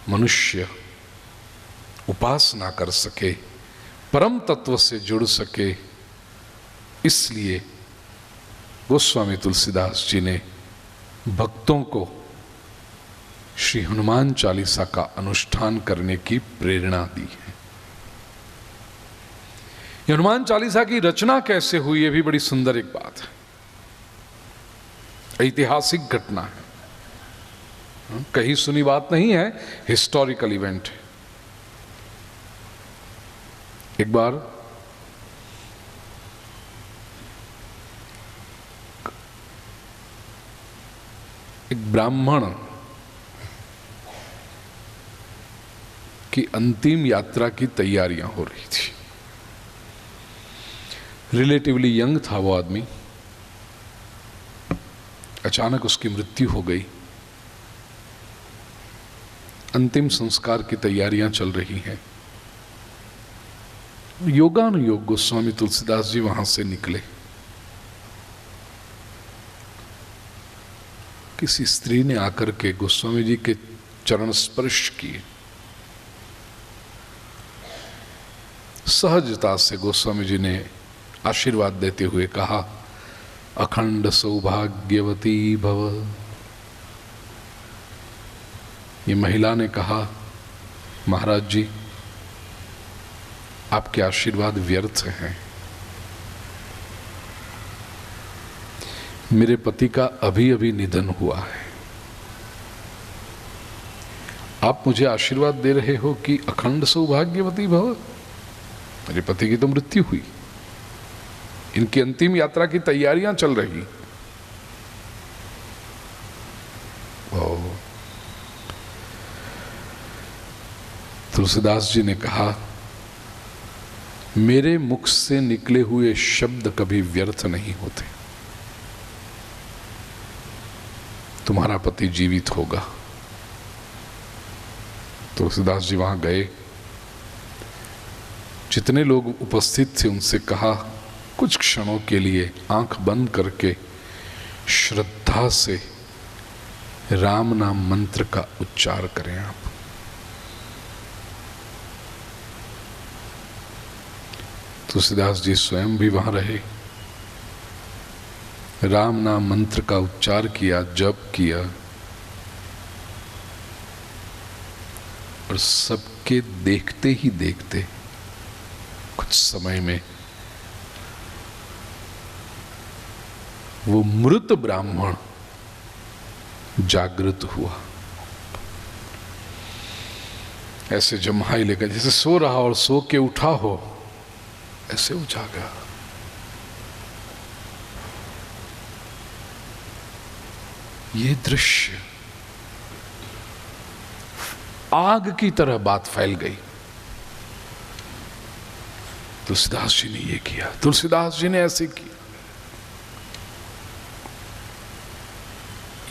मनुष्य उपासना कर सके, परम तत्व से जुड़ सके, इसलिए गोस्वामी तुलसीदास जी ने भक्तों को श्री हनुमान चालीसा का अनुष्ठान करने की प्रेरणा दी है। हनुमान चालीसा की रचना कैसे हुई, ये भी बड़ी सुंदर एक बात है, ऐतिहासिक घटना है, कहीं सुनी बात नहीं है, हिस्टोरिकल इवेंट है। एक बार एक ब्राह्मण की अंतिम यात्रा की तैयारियां हो रही थी। रिलेटिवली यंग था वो आदमी, अचानक उसकी मृत्यु हो गई। अंतिम संस्कार की तैयारियां चल रही हैं। योगानुयोग गोस्वामी तुलसीदास जी वहां से निकले। किसी स्त्री ने आकर के गोस्वामी जी के चरण स्पर्श किए। सहजता से गोस्वामी जी ने आशीर्वाद देते हुए कहा, अखंड सौभाग्यवती भव। ये महिला ने कहा, महाराज जी आपके आशीर्वाद व्यर्थ हैं, मेरे पति का अभी अभी निधन हुआ है, आप मुझे आशीर्वाद दे रहे हो कि अखंड सौभाग्यवती भव। मेरे पति की तो मृत्यु हुई, इनकी अंतिम यात्रा की तैयारियां चल रही। तुलसीदास जी ने कहा, मेरे मुख से निकले हुए शब्द कभी व्यर्थ नहीं होते, तुम्हारा पति जीवित होगा। तुलसीदास जी वहां गए, जितने लोग उपस्थित थे उनसे कहा, कुछ क्षणों के लिए आंख बंद करके श्रद्धा से राम नाम मंत्र का उच्चार करें। आप तुलसीदास जी स्वयं भी वहां रहे, राम नाम मंत्र का उच्चार किया, जप किया, और सबके देखते ही देखते कुछ समय में वो मृत ब्राह्मण जागृत हुआ। ऐसे जम्हाई लेकर, जैसे सो रहा और सो के उठा हो, ऐसे वो जागा। ये दृश्य आग की तरह बात फैल गई। तुलसीदास जी ने ये किया, तुलसीदास जी ने ऐसे किया।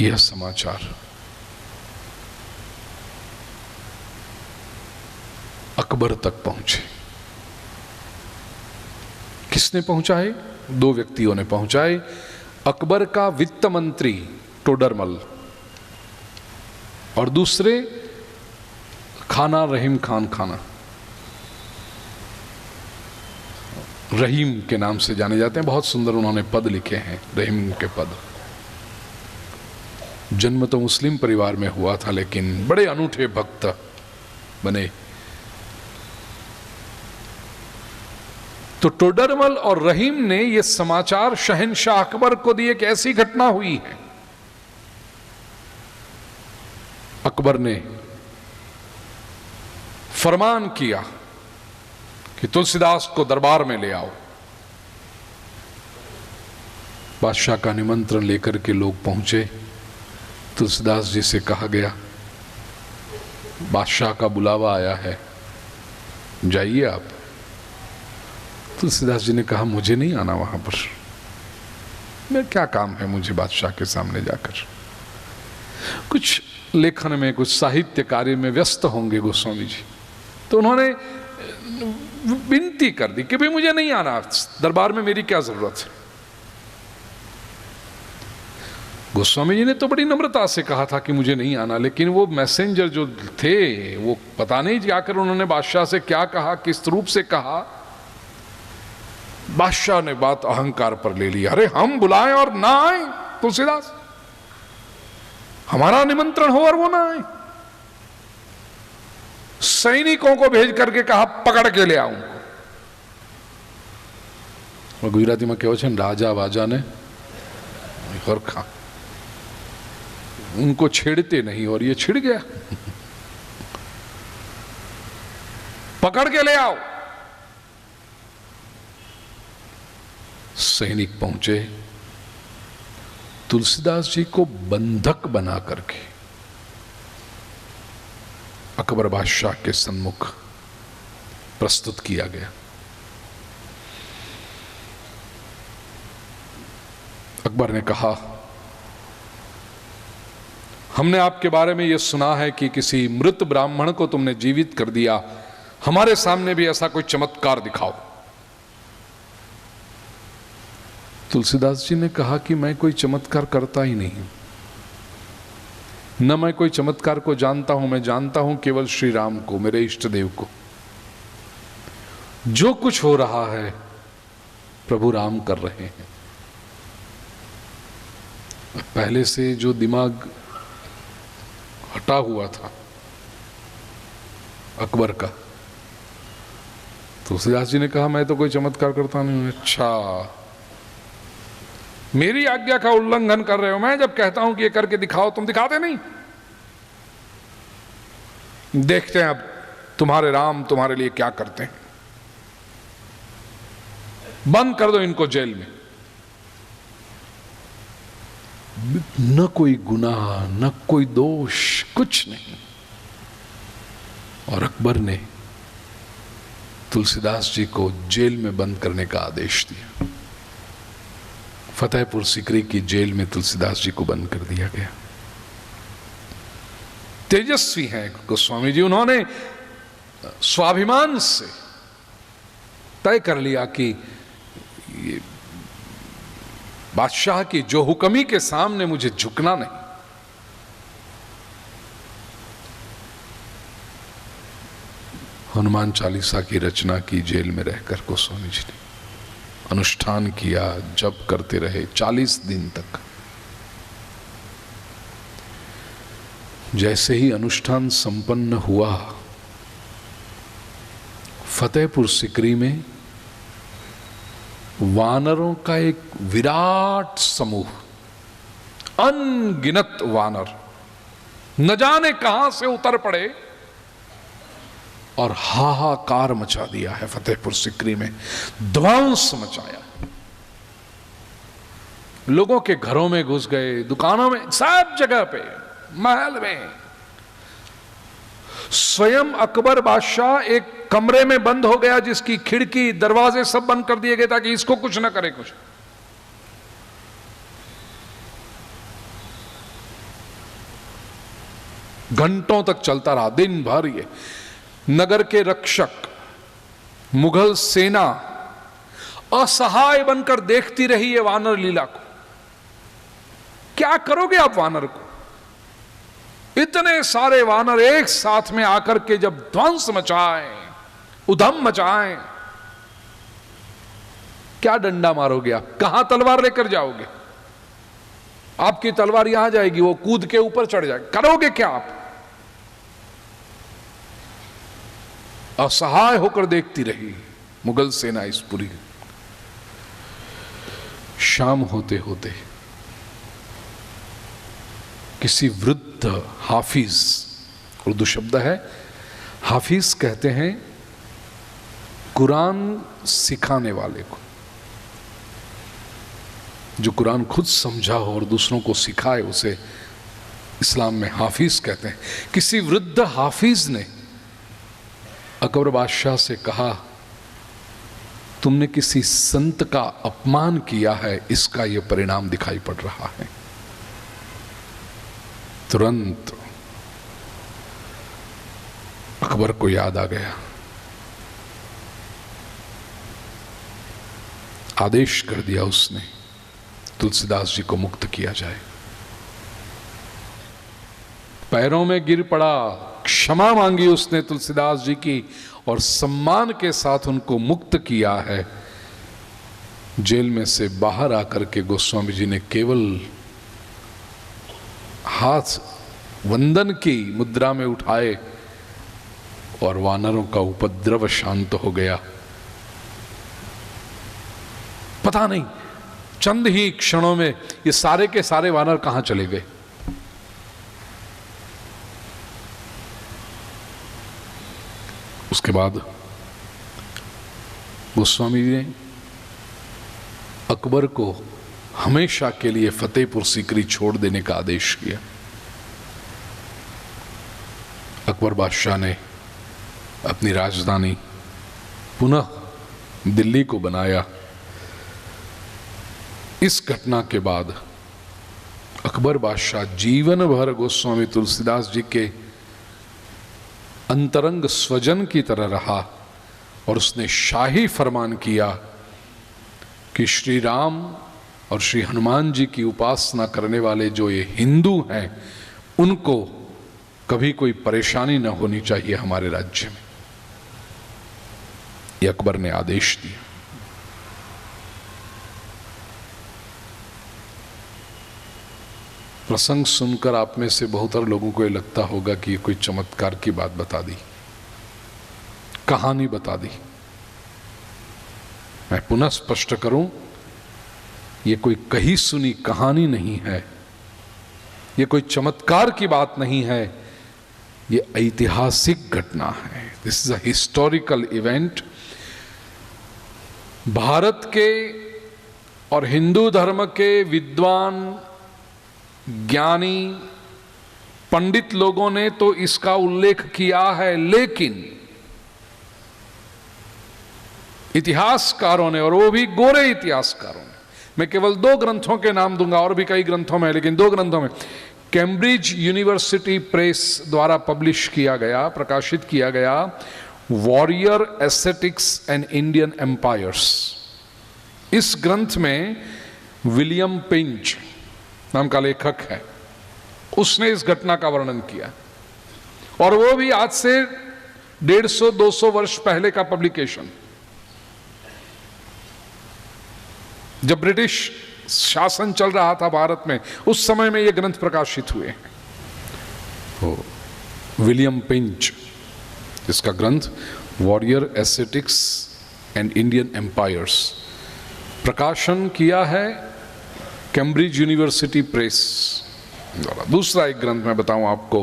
यह समाचार अकबर तक पहुंचे। किसने पहुंचाए? दो व्यक्तियों ने पहुंचाए। अकबर का वित्त मंत्री टोडरमल और दूसरे खाना रहीम खान खाना, रहीम के नाम से जाने जाते हैं। बहुत सुंदर उन्होंने पद लिखे हैं, रहीम के पद। जन्म तो मुस्लिम परिवार में हुआ था, लेकिन बड़े अनूठे भक्त बने। तो टोडरमल और रहीम ने यह समाचार शहंशाह अकबर को दिए कि ऐसी घटना हुई है। अकबर ने फरमान किया कि तुलसीदास को दरबार में ले आओ। बादशाह का निमंत्रण लेकर के लोग पहुंचे। तुलसीदास जी से कहा गया, बादशाह का बुलावा आया है, जाइए आप। तुलसीदास जी ने कहा, मुझे नहीं आना वहां पर, मेरा क्या काम है मुझे बादशाह के सामने जाकर। कुछ लेखन में, कुछ साहित्य कार्य में व्यस्त होंगे गोस्वामी जी, तो उन्होंने विनती कर दी कि भाई मुझे नहीं आना, दरबार में मेरी क्या जरूरत है। गोस्वामी जी ने तो बड़ी नम्रता से कहा था कि मुझे नहीं आना, लेकिन वो मैसेंजर जो थे वो पता नहीं जाकर उन्होंने बादशाह से क्या कहा, किस रूप से कहा। बादशाह ने बात अहंकार पर ले ली। अरे हम बुलाएं और ना आए तुलसीदास, हमारा निमंत्रण हो और वो ना आए। सैनिकों को भेज करके कहा पकड़ के ले आऊं। गुजराती में कहो छे राजा वाजा ने हरखा, उनको छेड़ते नहीं और ये छिड़ गया। पकड़ के ले आओ। सैनिक पहुंचे, तुलसीदास जी को बंधक बना करके अकबर बादशाह के सन्मुख प्रस्तुत किया गया। अकबर ने कहा, हमने आपके बारे में यह सुना है कि किसी मृत ब्राह्मण को तुमने जीवित कर दिया, हमारे सामने भी ऐसा कोई चमत्कार दिखाओ। तुलसीदास जी ने कहा कि मैं कोई चमत्कार करता ही नहीं, न मैं कोई चमत्कार को जानता हूं, मैं जानता हूं केवल श्री राम को, मेरे इष्ट देव को। जो कुछ हो रहा है प्रभु राम कर रहे हैं। पहले से जो दिमाग हटा हुआ था अकबर का, तुलसीदास जी ने कहा मैं तो कोई चमत्कार करता नहीं हूं। अच्छा, मेरी आज्ञा का उल्लंघन कर रहे हो। मैं जब कहता हूं कि ये करके दिखाओ तुम दिखाते नहीं। देखते हैं अब तुम्हारे राम तुम्हारे लिए क्या करते हैं। बंद कर दो इनको जेल में। न कोई गुनाह न कोई दोष, कुछ नहीं। और अकबर ने तुलसीदास जी को जेल में बंद करने का आदेश दिया। फतेहपुर सीकरी की जेल में तुलसीदास जी को बंद कर दिया गया। तेजस्वी हैं गोस्वामी जी, उन्होंने स्वाभिमान से तय कर लिया कि ये बादशाह की जो हुक्मी के सामने मुझे झुकना नहीं। हनुमान चालीसा की रचना की जेल में रहकर गोस्वामी जी ने अनुष्ठान किया, जप करते रहे 40 दिन तक। जैसे ही अनुष्ठान संपन्न हुआ, फतेहपुर सीकरी में वानरों का एक विराट समूह, अनगिनत वानर न जाने कहां से उतर पड़े और हाहाकार मचा दिया है। फतेहपुर सीकरी में ध्वंस मचाया। लोगों के घरों में घुस गए, दुकानों में, सब जगह पे, महल में। स्वयं अकबर बादशाह एक कमरे में बंद हो गया, जिसकी खिड़की दरवाजे सब बंद कर दिए गए ताकि इसको कुछ ना करे कुछ। घंटों तक चलता रहा, दिन भर। ये नगर के रक्षक, मुगल सेना असहाय बनकर देखती रही है वानर लीला को। क्या करोगे आप वानर को? इतने सारे वानर एक साथ में आकर के जब ध्वंस मचाएं, उधम मचाएं, क्या डंडा मारोगे आप? कहां तलवार लेकर जाओगे? आपकी तलवार यहां जाएगी, वो कूद के ऊपर चढ़ जाएगी। करोगे क्या आप? असहाय होकर देखती रही मुगल सेना इस पूरी। शाम होते होते किसी वृद्ध हाफिज, उर्दू शब्द है हाफिज, कहते हैं कुरान सिखाने वाले को, जो कुरान खुद समझा हो और दूसरों को सिखाए, उसे इस्लाम में हाफिज कहते हैं। किसी वृद्ध हाफिज ने अकबर बादशाह से कहा, तुमने किसी संत का अपमान किया है, इसका यह परिणाम दिखाई पड़ रहा है। तुरंत अकबर को याद आ गया, आदेश कर दिया उसने, तुलसीदास जी को मुक्त किया जाए। पैरों में गिर पड़ा, क्षमा मांगी उसने तुलसीदास जी की और सम्मान के साथ उनको मुक्त किया है। जेल में से बाहर आकर के गोस्वामी जी ने केवल हाथ वंदन की मुद्रा में उठाए और वानरों का उपद्रव शांत हो गया। पता नहीं चंद ही क्षणों में ये सारे के सारे वानर कहां चले गए। उसके बाद गोस्वामी जी ने अकबर को हमेशा के लिए फतेहपुर सीकरी छोड़ देने का आदेश किया। अकबर बादशाह ने अपनी राजधानी पुनः दिल्ली को बनाया। इस घटना के बाद अकबर बादशाह जीवन भर गोस्वामी तुलसीदास जी के अंतरंग स्वजन की तरह रहा और उसने शाही फरमान किया कि श्री राम और श्री हनुमान जी की उपासना करने वाले जो ये हिंदू हैं उनको कभी कोई परेशानी न होनी चाहिए हमारे राज्य में। ये अकबर ने आदेश दिया। प्रसंग सुनकर आप में से बहुत सारे लोगों को ये लगता होगा कि ये कोई चमत्कार की बात बता दी, कहानी बता दी। मैं पुनः स्पष्ट करूं, ये कोई कही सुनी कहानी नहीं है, ये कोई चमत्कार की बात नहीं है, ये ऐतिहासिक घटना है। This is a historical event. Bharat के और हिंदू धर्म के विद्वान, ज्ञानी, पंडित लोगों ने तो इसका उल्लेख किया है, लेकिन इतिहासकारों ने, और वो भी गोरे इतिहासकारों ने, मैं केवल 2 ग्रंथों के नाम दूंगा, और भी कई ग्रंथों में, लेकिन 2 ग्रंथों में, कैम्ब्रिज यूनिवर्सिटी प्रेस द्वारा पब्लिश किया गया, प्रकाशित किया गया, warrior aesthetics and Indian empires. इस ग्रंथ में विलियम पिंच नाम का लेखक है, उसने इस घटना का वर्णन किया, और वो भी आज से 150-200 वर्ष पहले का पब्लिकेशन, जब ब्रिटिश शासन चल रहा था भारत में, उस समय में ये ग्रंथ प्रकाशित हुए। विलियम पिंच, इसका ग्रंथ warrior aesthetics and Indian empires, प्रकाशन किया है कैम्ब्रिज यूनिवर्सिटी प्रेस द्वारा। दूसरा एक ग्रंथ मैं बताऊं आपको,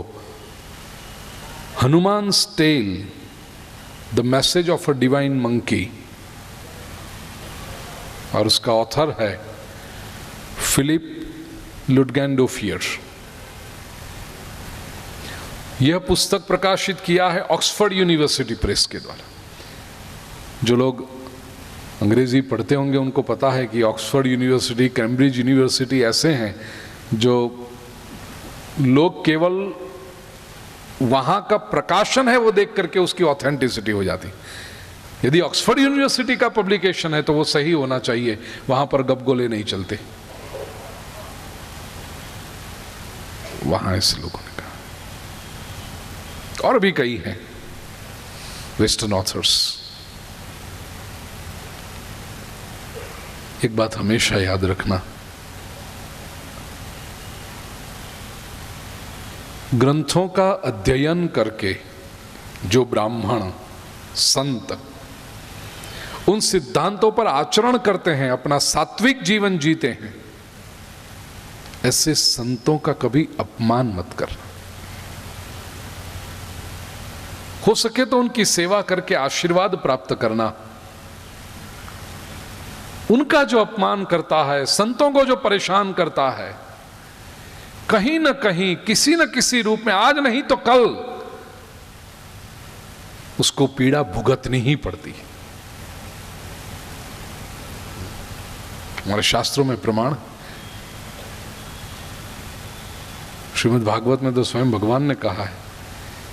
Hanuman's tale, the message of a divine monkey, और उसका ऑथर है फिलिप लुडगैंडोफियर। यह पुस्तक प्रकाशित किया है ऑक्सफोर्ड यूनिवर्सिटी प्रेस के द्वारा। जो लोग अंग्रेजी पढ़ते होंगे उनको पता है कि ऑक्सफोर्ड यूनिवर्सिटी, कैम्ब्रिज यूनिवर्सिटी ऐसे हैं जो लोग केवल वहां का प्रकाशन है वो देख करके उसकी ऑथेंटिसिटी हो जाती। यदि ऑक्सफोर्ड यूनिवर्सिटी का पब्लिकेशन है तो वो सही होना चाहिए, वहां पर गपगोले नहीं चलते। वहां इस लोगों ने कहा, और भी कई हैं वेस्टर्न ऑथर्स। एक बात हमेशा याद रखना, ग्रंथों का अध्ययन करके जो ब्राह्मण संत उन सिद्धांतों पर आचरण करते हैं, अपना सात्विक जीवन जीते हैं, ऐसे संतों का कभी अपमान मत करना। हो सके तो उनकी सेवा करके आशीर्वाद प्राप्त करना। उनका जो अपमान करता है, संतों को जो परेशान करता है, कहीं न कहीं किसी न किसी रूप में, आज नहीं तो कल, उसको पीड़ा भुगतनी ही पड़ती है। हमारे शास्त्रों में प्रमाण, श्रीमद् भागवत में तो स्वयं भगवान ने कहा है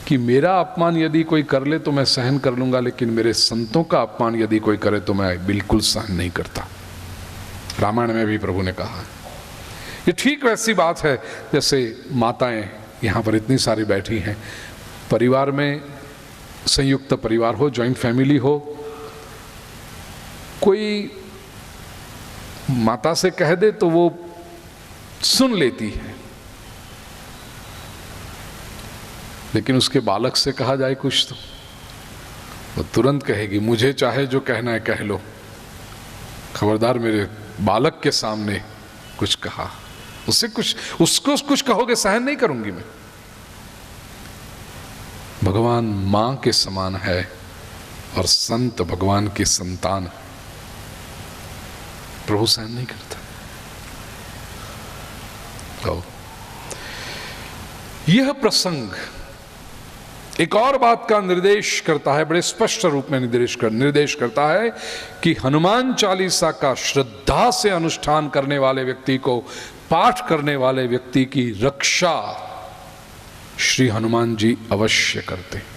कि मेरा अपमान यदि कोई कर ले तो मैं सहन कर लूंगा, लेकिन मेरे संतों का अपमान यदि कोई करे तो मैं बिल्कुल सहन नहीं करता। रामायण में भी प्रभु ने कहा है। ये ठीक वैसी बात है जैसे माताएं यहाँ पर इतनी सारी बैठी हैं, परिवार में संयुक्त परिवार हो, जॉइंट फैमिली हो, कोई माता से कह दे तो वो सुन लेती है, लेकिन उसके बालक से कहा जाए कुछ तो वो तुरंत कहेगी मुझे चाहे जो कहना है कह लो, खबरदार मेरे बालक के सामने कुछ कहा, उससे कुछ उसको कुछ कहोगे सहन नहीं करूंगी मैं। भगवान मां के समान है और संत भगवान की संतान है, प्रभु सहन नहीं करता। तो यह प्रसंग एक और बात का निर्देश करता है, बड़े स्पष्ट रूप में निर्देश करता है कि हनुमान चालीसा का श्रद्धा से अनुष्ठान करने वाले व्यक्ति को, पाठ करने वाले व्यक्ति की रक्षा श्री हनुमान जी अवश्य करते हैं।